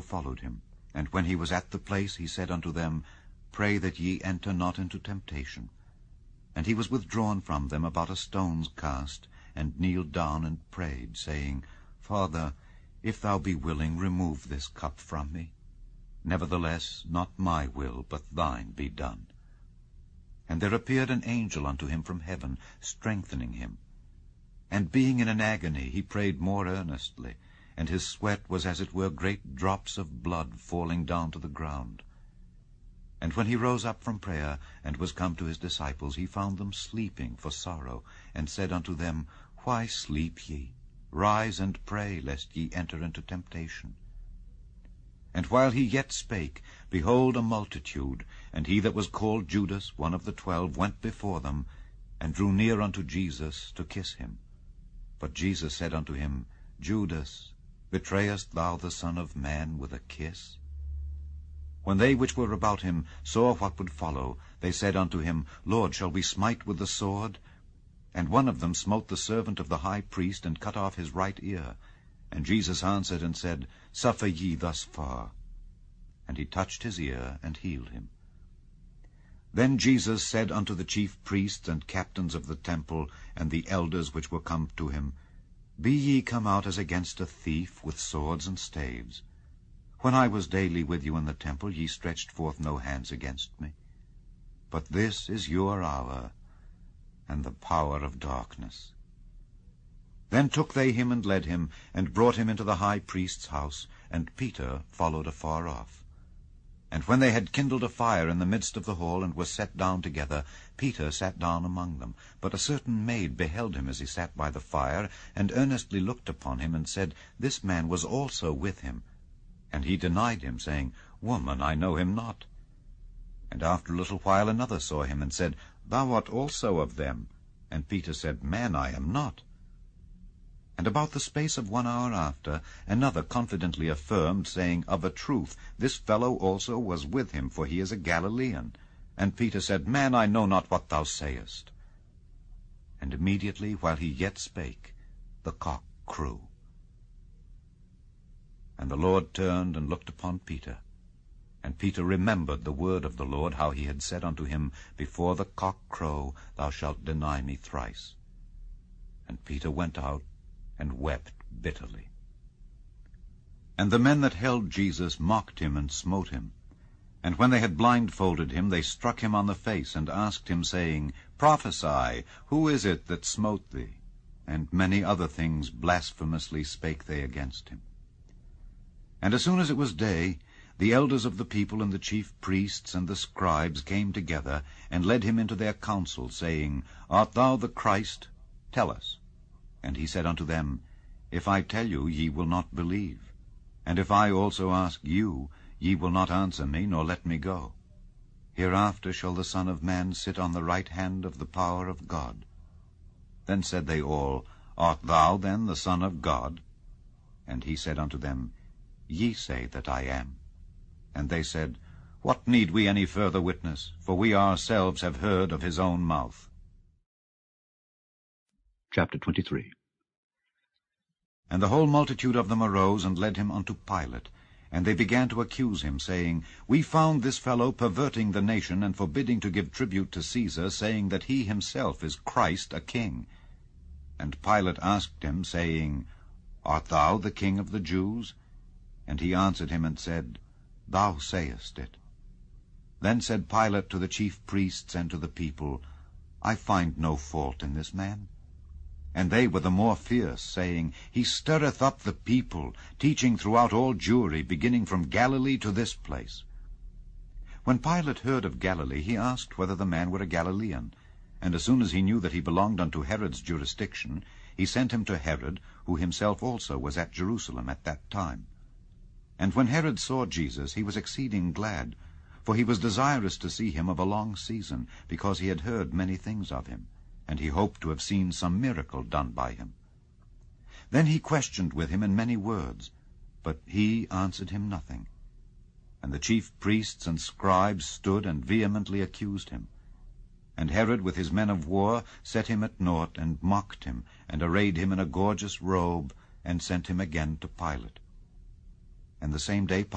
followed him. And when he was at the place, he said unto them, Pray that ye enter not into temptation. And he was withdrawn from them about a stone's cast, and kneeled down and prayed, saying, Father, if thou be willing, remove this cup from me. Nevertheless, not my will, but thine be done. And there appeared an angel unto him from heaven, strengthening him. And being in an agony, he prayed more earnestly, and his sweat was as it were great drops of blood falling down to the ground. And when he rose up from prayer, and was come to his disciples, he found them sleeping for sorrow, and said unto them, Why sleep ye? Rise and pray, lest ye enter into temptation. And while he yet spake, behold, a multitude, and he that was called Judas, one of the 12, went before them, and drew near unto Jesus to kiss him. But Jesus said unto him, Judas, betrayest thou the Son of Man with a kiss? When they which were about him saw what would follow, they said unto him, Lord, shall we smite with the sword? And one of them smote the servant of the high priest, and cut off his right ear. And Jesus answered and said, Suffer ye thus far. And he touched his ear, and healed him. Then Jesus said unto the chief priests and captains of the temple, and the elders which were come to him, Be ye come out as against a thief with swords and staves? When I was daily with you in the temple, ye stretched forth no hands against me. But this is your hour, and the power of darkness. Then took they him and led him, and brought him into the high priest's house, and Peter followed afar off. And when they had kindled a fire in the midst of the hall, and were set down together, Peter sat down among them. But a certain maid beheld him as he sat by the fire, and earnestly looked upon him, and said, This man was also with him. And he denied him, saying, Woman, I know him not. And after a little while another saw him, and said, Thou art also of them. And Peter said, Man, I am not. And about the space of 1 hour after, another confidently affirmed, saying, Of a truth, this fellow also was with him, for he is a Galilean. And Peter said, Man, I know not what thou sayest. And immediately, while he yet spake, the cock crew. And the Lord turned and looked upon Peter. And Peter remembered the word of the Lord, how he had said unto him, Before the cock crow, thou shalt deny me thrice. And Peter went out, and wept bitterly. And the men that held Jesus mocked him and smote him. And when they had blindfolded him, they struck him on the face, and asked him, saying, Prophesy, who is it that smote thee? And many other things blasphemously spake they against him. And as soon as it was day, the elders of the people and the chief priests and the scribes came together, and led him into their council, saying, Art thou the Christ? Tell us. And he said unto them, If I tell you, ye will not believe. And if I also ask you, ye will not answer me, nor let me go. Hereafter shall the Son of Man sit on the right hand of the power of God. Then said they all, Art thou then the Son of God? And he said unto them, Ye say that I am. And they said, What need we any further witness? For we ourselves have heard of his own mouth. Chapter 23. And the whole multitude of them arose, and led him unto Pilate. And they began to accuse him, saying, We found this fellow perverting the nation, and forbidding to give tribute to Caesar, saying that he himself is Christ, a king. And Pilate asked him, saying, Art thou the king of the Jews? And he answered him and said, Thou sayest it. Then said Pilate to the chief priests and to the people, I find no fault in this man. And they were the more fierce, saying, He stirreth up the people, teaching throughout all Jewry, beginning from Galilee to this place. When Pilate heard of Galilee, he asked whether the man were a Galilean. And as soon as he knew that he belonged unto Herod's jurisdiction, he sent him to Herod, who himself also was at Jerusalem at that time. And when Herod saw Jesus, he was exceeding glad, for he was desirous to see him of a long season, because he had heard many things of him, and he hoped to have seen some miracle done by him. Then he questioned with him in many words, but he answered him nothing. And the chief priests and scribes stood and vehemently accused him. And Herod with his men of war set him at naught, and mocked him, and arrayed him in a gorgeous robe, and sent him again to Pilate. And the same day